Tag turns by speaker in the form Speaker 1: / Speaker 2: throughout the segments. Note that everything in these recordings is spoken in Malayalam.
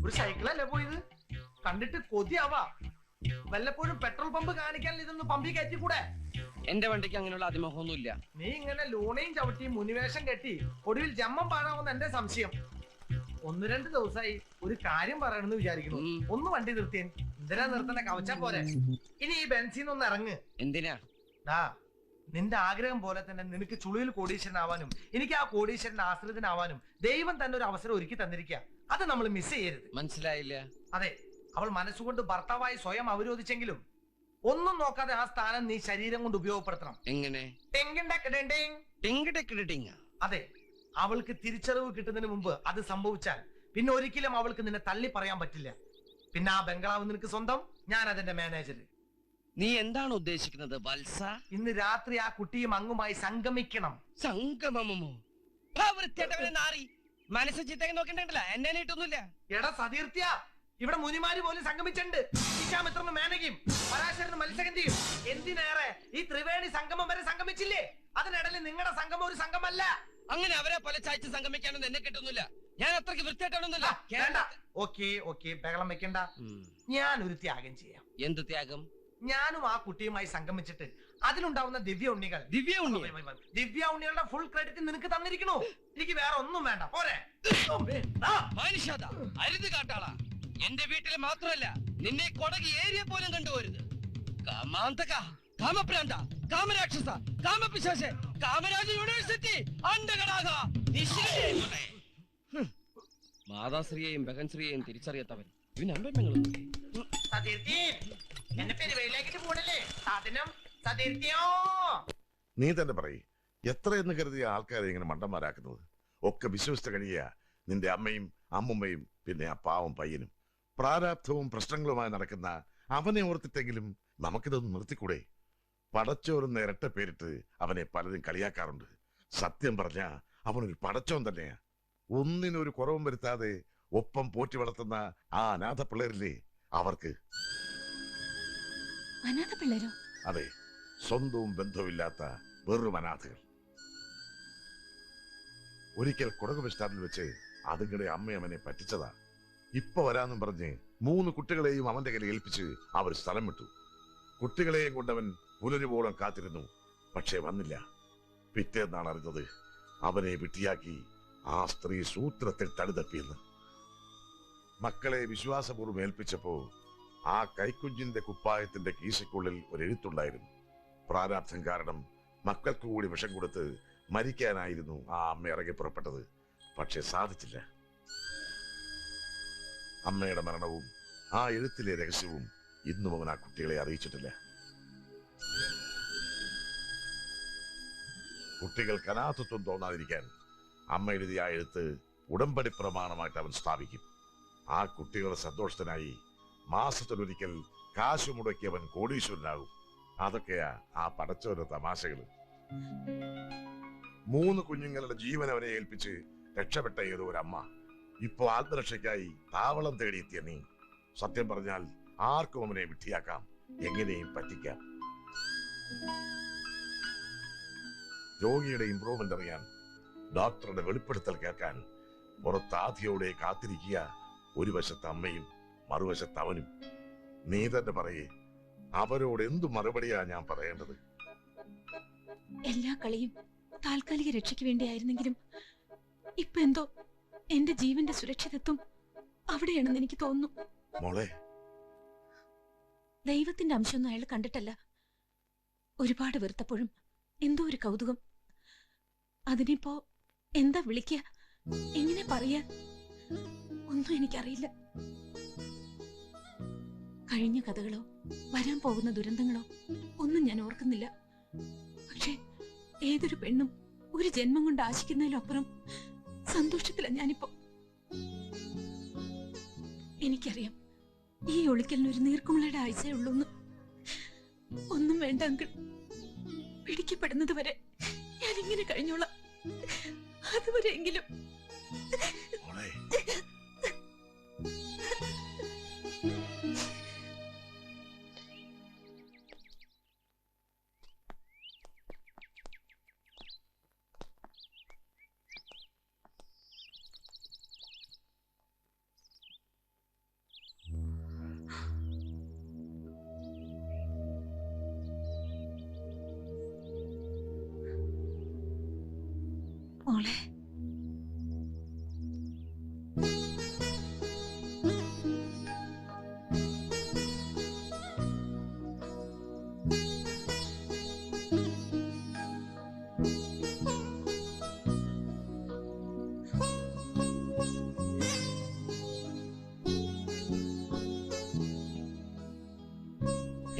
Speaker 1: ഒരു സൈക്കിളല്ലേ പോയത്? കണ്ടിട്ട് കൊതിയാവാ. വല്ലപ്പോഴും പെട്രോൾ പമ്പ് കാണിക്കാൻ ഇതൊന്ന് പമ്പി കയറ്റി കൂടെ?
Speaker 2: എന്റെ വണ്ടിക്ക് അങ്ങനെയുള്ള അതിമോഹമൊന്നുമില്ല.
Speaker 1: നീ ഇങ്ങനെ ലൂണയും ചവിട്ടി മുനിവേഷം കെട്ടി ഒടുവിൽ ജമ്മം പാടാവുന്ന എന്റെ സംശയം. 1-2 ദിവസമായി ഒരു കാര്യം പറയണമെന്ന് വിചാരിക്കുന്നു. ഒന്ന് വണ്ടി നിർത്തിയൻ. എന്തിനാ നിർത്തണ? കവച്ചാ പോരെ. ഇനി ഈ ബെൻസിന്ന് ഇറങ്ങ്.
Speaker 2: എന്തിനാ?
Speaker 1: നിന്റെ ആഗ്രഹം പോലെ തന്നെ നിനക്ക് ചുളിയിൽ കോടീശ്വരനാവാനും എനിക്ക് ആ കോടീശ്വരന്റെ ആശ്രിതനാവാനും ദൈവം തന്നെ ഒരു അവസരം ഒരുക്കി തന്നിരിക്കുക. അത് നമ്മൾ മിസ് ചെയ്യരുത്.
Speaker 2: മനസ്സിലായില്ല?
Speaker 1: അതെ, അവൾ മനസ്സുകൊണ്ട് ഭർത്താവായി സ്വയം അവരോധിച്ചെങ്കിലും ഒന്നും നോക്കാതെ ആ സ്ഥാനം നീ ശരീരം കൊണ്ട് ഉപയോഗപ്പെടുത്തണം.
Speaker 2: എങ്ങനെ?
Speaker 1: അതെ, അവൾക്ക് തിരിച്ചറിവ് കിട്ടുന്നതിന് മുമ്പ് അത് സംഭവിച്ചാൽ പിന്നെ ഒരിക്കലും അവൾക്ക് നിന്നെ തള്ളി പറയാൻ പറ്റില്ല. പിന്നെ ആ ബംഗ്ലാവ് നിനക്ക് സ്വന്തം, ഞാൻ അതിന്റെ മാനേജർ.
Speaker 2: നീ എന്താണ് ഉദ്ദേശിക്കുന്നത് വത്സ?
Speaker 1: ഇന്ന് രാത്രി ആ കുട്ടിയും അങ്ങുമായി സംഗമിക്കണം.
Speaker 2: സംഗമമോ? മനസ്സ് ചിത്തേക്ക് നോക്കണ്ടല്ല, എന്നെ ഇട്ടൊന്നുമില്ല.
Speaker 1: എടാ സതീർത്യ, ഇവിടെ മുനിമാര് പോലും സംഗമിച്ചിട്ടുണ്ട്. വിശ്വാമിത്രനും മേനകയും പരാശരനും മത്സ്യകന്തിയും എന്തിനേറെ ഈ ത്രിവേണി സംഗമം വരെ സംഗമിച്ചില്ലേ? അതിനിടയിൽ നിങ്ങളുടെ സംഗമം ഒരു സംഗമല്ല.
Speaker 2: അങ്ങനെ അവരെ പല ചായച്ച് സംഗമിക്കാനൊന്നും എന്നെ കിട്ടുന്നില്ല. ഞാൻ അത്രയ്ക്ക് വൃത്തിയായിട്ടൊന്നുമില്ല.
Speaker 1: ഓക്കെ ബഹളം വെക്കണ്ട. ഞാൻ ഒരു ത്യാഗം ചെയ്യാം.
Speaker 2: എന്ത് ത്യാഗം?
Speaker 1: ഞാനും ആ കുട്ടിയുമായി സംഗമിച്ചിട്ട് അതിലുണ്ടാവുന്ന ദിവ്യ ഉണ്ണികളുടെ ഫുൾ ക്രെഡിറ്റ് നിനക്ക് തന്നിരിക്കണു. എനിക്ക് വേറെ ഒന്നും വേണ്ട, പോരെ?
Speaker 2: അരുത് കാട്ടാളാ. എന്റെ വീട്ടിൽ മാത്രമല്ല, നിന്നെ കൊടകി ഏരിയ പോലും കണ്ടുപോരുത്. കാമാന്തക, കാമപ്രാന്ത, കാമരാക്ഷസ, കാമപിശാച, കാമരാജ യൂണിവേഴ്സിറ്റി അണ്ടകടാക. മാതാശ്രീയെയും ബഹൻശ്രീയെയും തിരിച്ചറിയാത്തവൻ ഇവനമ്പങ്ങളൊന്നും.
Speaker 3: നീ തന്നെ പറയ്, എത്രയെന്ന് കരുതിയ ആൾക്കാരെ ഇങ്ങനെ മണ്ടന്മാരാക്കുന്നത്? ഒക്കെ വിശ്വസിച്ച കഴിയ നിന്റെ അമ്മയും അമ്മുമ്മയും പിന്നെ ആ പാവം പയ്യനും. പ്രാരാബ്ധവും പ്രശ്നങ്ങളുമായി നടക്കുന്ന അവനെ ഓർത്തിട്ടെങ്കിലും നമുക്കിതൊന്ന് നിർത്തിക്കൂടെ? പടച്ചോരെന്ന് ഇരട്ട പേരിട്ട് അവനെ പലരും കളിയാക്കാറുണ്ട്. സത്യം പറഞ്ഞ അവനൊരു പടച്ചോൻ തന്നെയാ. ഒന്നിനൊരു കുറവും വരുത്താതെ ഒപ്പം പോറ്റി വളർത്തുന്ന ആ അനാഥ പിള്ളേരില്ലേ അവർക്ക്.
Speaker 4: അനാഥ പിള്ളേരോ?
Speaker 3: അതെ, സ്വന്തവും ബന്ധവുമില്ലാത്ത വെറും അനാഥകൾ. ഒരിക്കൽ കുടക് ബസ് സ്റ്റാൻഡിൽ വെച്ച് അതുങ്ങളുടെ അമ്മ അവനെ പറ്റിച്ചതാ. ഇപ്പൊ വരാന്നും പറഞ്ഞ് 3 കുട്ടികളെയും അവന്റെ കയ്യിൽ ഏൽപ്പിച്ച് അവർ സ്ഥലം വിട്ടു. കുട്ടികളെയും കൊണ്ടവൻ പുലരുവോളം കാത്തിരുന്നു. പക്ഷേ വന്നില്ല. പിറ്റേന്നാണ് അറിഞ്ഞത് അവനെ വിട്ടിയാക്കി ആ സ്ത്രീ സൂത്രത്തിൽ തടുതപ്പിയെന്ന്. മക്കളെ വിശ്വാസപൂർവ്വം ഏൽപ്പിച്ചപ്പോ ആ കൈക്കുഞ്ഞിന്റെ കുപ്പായത്തിന്റെ കീശയ്ക്കുള്ളിൽ ഒരു എഴുത്തുണ്ടായിരുന്നു. പ്രാരാബ്ധം കാരണം മക്കൾക്ക് കൂടി വിഷം കൊടുത്ത് മരിക്കാനായിരുന്നു ആ അമ്മ ഇറങ്ങി പുറപ്പെട്ടത്. പക്ഷെ സാധിച്ചില്ല. അമ്മയുടെ മരണവും ആ എഴുത്തിലെ രഹസ്യവും ഇന്നും അവൻ ആ കുട്ടികളെ അറിയിച്ചിട്ടില്ല. കുട്ടികൾക്ക് അനാഥത്വം തോന്നാതിരിക്കാൻ അമ്മ എഴുതിയ ആ എഴുത്ത് ഉടമ്പടി പ്രമാണമായിട്ട് അവൻ സ്ഥാപിക്കും. ആ കുട്ടികളുടെ സന്തോഷത്തിനായി മാസത്തിലൊരിക്കൽ കാശു മുടക്കി അവൻ കോടീശ്വരനാകും. അതൊക്കെയാ ആ പടച്ചോന്റെ തമാശകള്. 3 കുഞ്ഞുങ്ങളുടെ ജീവൻ അവനെ ഏൽപ്പിച്ച് രക്ഷപ്പെട്ട ഏതോ ഒരു അമ്മ ഇപ്പൊ ആത്മരക്ഷയ്ക്കായി താവളം തേടിയെത്തിയ നീ. സത്യം പറഞ്ഞാൽ ആർക്കും അവനെ വിട്ടിയാക്കാം, എങ്ങനെയും പറ്റിക്കാം. രോഗിയുടെ ഇംപ്രൂവ്മെന്റ് അറിയാൻ, ഡോക്ടറുടെ വെളിപ്പെടുത്തൽ കേൾക്കാൻ പുറത്ത് ആധിയോടെ കാത്തിരിക്കുക. ഒരു വശത്ത് അമ്മയും മറുവശത്ത് അവനും. നീ തന്നെ പറയേ, അവരോട് എന്തു മറുപടിയാ ഞാൻ പറയേണ്ടത്?
Speaker 4: എല്ലാ കളിയും താൽക്കാലിക രക്ഷയ്ക്ക് വേണ്ടിയായിരുന്നെങ്കിലും ഇപ്പൊ എന്തോ എന്റെ ജീവന്റെ സുരക്ഷിതത്വം അവിടെയാണെന്ന് എനിക്ക് തോന്നുന്നു.
Speaker 3: മോളെ,
Speaker 4: ദൈവത്തിന്റെ അംശമൊന്നും അയാൾ കണ്ടിട്ടല്ല. ഒരുപാട് വെറുത്തപ്പോഴും എന്തോ ഒരു കൗതുകം. അതിനിപ്പോ എന്താ വിളിക്കുക, എങ്ങനെ പറയാ, ഒന്നും എനിക്കറിയില്ല. കഴിഞ്ഞ കഥകളോ വരാൻ പോകുന്ന ദുരന്തങ്ങളോ ഒന്നും ഞാൻ ഓർക്കുന്നില്ല. പക്ഷെ ഏതൊരു പെണ്ണും ഒരു ജന്മം കൊണ്ട് ആശിക്കുന്നതിലപ്പുറം സന്തോഷത്തില ഞാനിപ്പോ. എനിക്കറിയാം ഈ ഒളിക്കലിനൊരു നീർക്കുമിളയുടെ ആഴ്ചയേ ഉള്ളൂന്ന്. ഒന്നും വേണ്ട അങ്കിൾ, പിടിക്കപ്പെടുന്നത് വരെ ഞാനിങ്ങനെ കഴിഞ്ഞോളാം. അതുവരെയെങ്കിലും. മോളെ.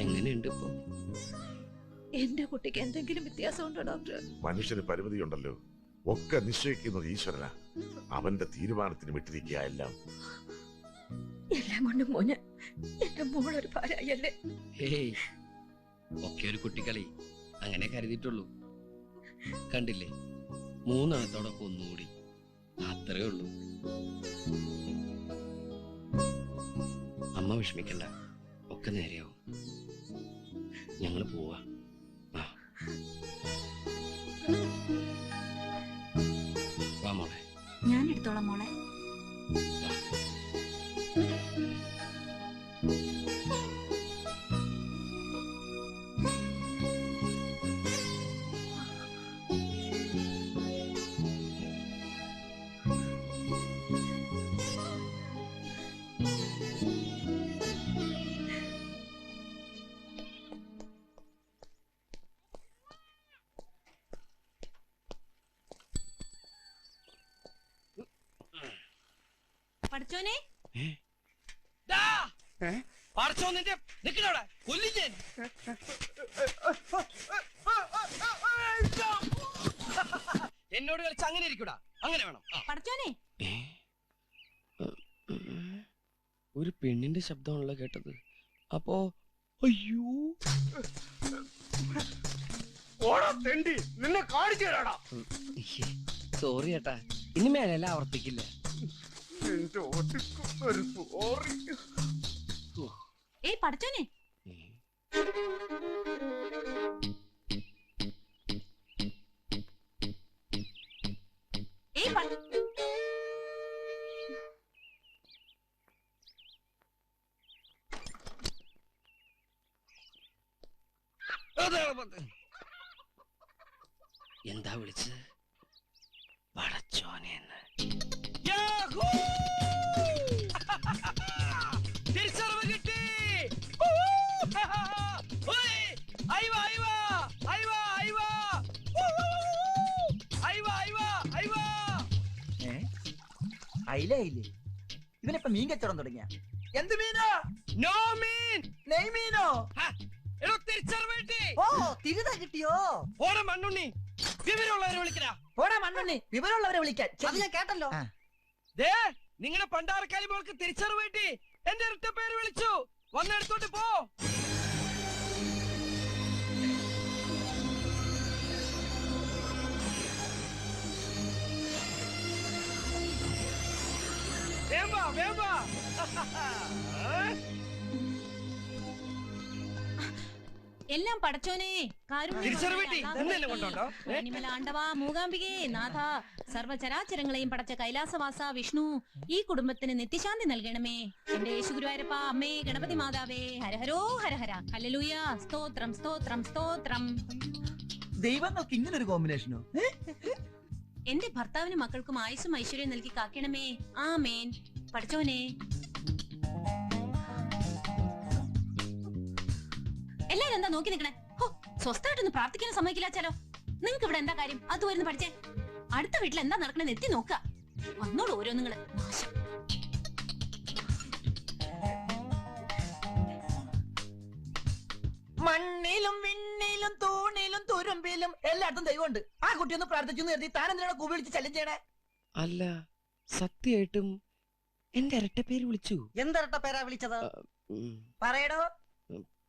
Speaker 2: എങ്ങനെയുണ്ട് ഇപ്പൊ?
Speaker 4: എന്റെ കുട്ടിക്ക് എന്തെങ്കിലും വ്യത്യാസമുണ്ടോ ഡോക്ടർ?
Speaker 3: മനുഷ്യന് പരിമിതിയുണ്ടല്ലോ. ഒക്കെ നിശ്ചയിക്കുന്നത് ഈശ്വരനാ. അവന്റെ തീരുമാനത്തിന് വിട്ടിരിക്കുക എല്ലാം.
Speaker 4: എല്ലാം കൊണ്ടും മോന് എന്റെ മോളൊരു ഭാര്യയല്ലേ?
Speaker 2: ഹേയ്, ഒക്കെ ഒരു കുട്ടിക്കളി, അങ്ങനെ കരുതിയിട്ടുള്ളൂ. കണ്ടില്ലേ, മൂന്നെണ്ണത്തോടൊപ്പം ഒന്നുകൂടി, അത്രേ ഉള്ളൂ. അമ്മ വിഷമിക്കണ്ട, ഒക്കെ നേരെയാവും. ഞങ്ങള് പോവാ. വാ മോളെ.
Speaker 4: ഞാൻ എടുത്തോളാം മോളെ. പഠിച്ചോനെ,
Speaker 2: എന്നോട് കളിച്ച് അങ്ങനെ ഇരിക്കൂടാ, അങ്ങനെ വേണം.
Speaker 4: പഠിച്ചോനെ.
Speaker 2: ഒരു പെണ്ണിന്റെ ശബ്ദമാണല്ലോ കേട്ടത്. അപ്പോ അയ്യോ,
Speaker 1: നിന്നെ കാണിച്ചു തരാടാ.
Speaker 2: സോറി ഏട്ടാ, ഇനി മേലെല്ലാം ആവർത്തിക്കില്ല.
Speaker 4: ഏയ് പഠിച്ചോനെ, ഏയ്
Speaker 2: എന്താ വിളിച്ചത്? പടച്ചോനെന്ന്. തിരിച്ചറിവ് കിട്ടി.
Speaker 5: അയിലയില്ലേ? ഇവനിപ്പോ മീൻ കച്ചവടം തുടങ്ങിയ?
Speaker 1: എന്ത് മീനോ?
Speaker 2: നോ മീൻ.
Speaker 5: നെയ്മീനോ?
Speaker 2: തിരിച്ചറിവ് കിട്ടി.
Speaker 5: ഓ, തിരുത കിട്ടിയോ?
Speaker 2: ഓടെ മണ്ണുണ്ണി, വിവരമുള്ളവരെ വിളിക്കടാ.
Speaker 5: ഓടാ മണ്ണുണ്ണി, വിവരമുള്ളവരെ വിളിക്കാൻ. അത് ഞാൻ കേട്ടല്ലോ.
Speaker 2: ദേ, നിങ്ങളുടെ പണ്ടാറക്കാലി മോൾക്ക് തിരിച്ചറിവ് കിട്ടി. എന്റെ ഇരട്ട പേര് വിളിച്ചു. വന്നെടുത്തോട്ട് പോ. വേമ്പാ വേമ്പാ.
Speaker 4: എല്ലാം പടച്ചോനെ. ആണ്ടവാ മൂകാംബികേ നാഥ, സർവചരാചരങ്ങളെയും പടച്ച കൈലാസവാസ വിഷ്ണു, ഈ കുടുംബത്തിന് നിത്യശാന്തി നൽകണമേ. എന്റെ യേശുഗുരുവായൂരപ്പ, അമ്മേ ഗണപതി മാതാവേ, ഹരഹരോ ഹരഹര, ഹല്ലേലൂയ, സ്തോത്രം സ്തോത്രം സ്തോത്രം.
Speaker 5: ദൈവം നോക്കി ഇങ്ങനൊരു കോമ്പിനേഷനോ?
Speaker 4: എന്റെ ഭർത്താവിനും മക്കൾക്കും ആയുസ്സും ഐശ്വര്യം നൽകി കാക്കണമേ. ആമേൻ. പടച്ചോനെ. എല്ലാരും എന്താ നോക്കി നിക്കണേ? ഹോ, സ്വസ്ഥമായിട്ടൊന്ന് പ്രാർത്ഥിക്കാൻ സമ്മതിക്കില്ലാച്ചാലോ. നിങ്ങക്ക് ഇവിടെ എന്താ കാര്യം? അത് വരുന്ന പഠിച്ചേ. അടുത്ത വീട്ടിൽ എന്താ നടക്കണെന്ന് എത്തി നോക്ക. വന്നോളൂ ഓരോന്നുങ്ങള്. നാശം.
Speaker 5: മണ്ണിലും വിണ്ണിലും തൂണിലും തുരുമ്പിലും എല്ലായിടത്തും ദൈവമുണ്ട്. ആ കുട്ടി ഒന്ന് പ്രാർത്ഥിച്ചു കരുതി താൻ എന്തിനാണ് കൂവി വിളിച്ച് ശല്യം ചെയ്യണേ?
Speaker 2: അല്ല, സത്യമായിട്ടും എന്റെ ഇരട്ട പേര് വിളിച്ചു.
Speaker 5: എന്തരട്ട പേരാ വിളിച്ചത്? പറയടോ.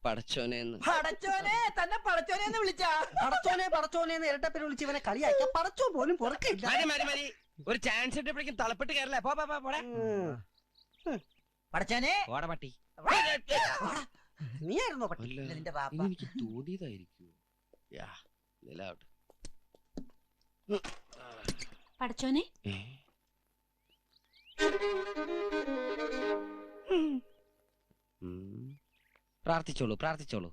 Speaker 2: പടച്ചോനെന്ന്.
Speaker 5: പടച്ചോനെ തന്നെ പടച്ചോനെ വിളിച്ച? പടച്ചോനെ പടച്ചോനെ ഇരട്ട പേര് വിളിച്ച് ഇവനെ കളിയാക്കിയ പടച്ചോ പോലും പുറക്കില്ല.
Speaker 2: ഒരു ചാൻസ് ഇട്ടപ്പോഴേക്കും തളപ്പെട്ട് കയറില്ല.
Speaker 5: പടച്ചോനെ
Speaker 2: പട്ടി.
Speaker 5: നീ ആയിരുന്നോ പട്ടി? നിന്റെ പാപ്പ.
Speaker 2: എനിക്ക് തോന്നിയതായിരിക്കും.
Speaker 4: പടച്ചോനെ.
Speaker 2: പ്രാർത്ഥിച്ചോളൂ പ്രാർത്ഥിച്ചോളൂ.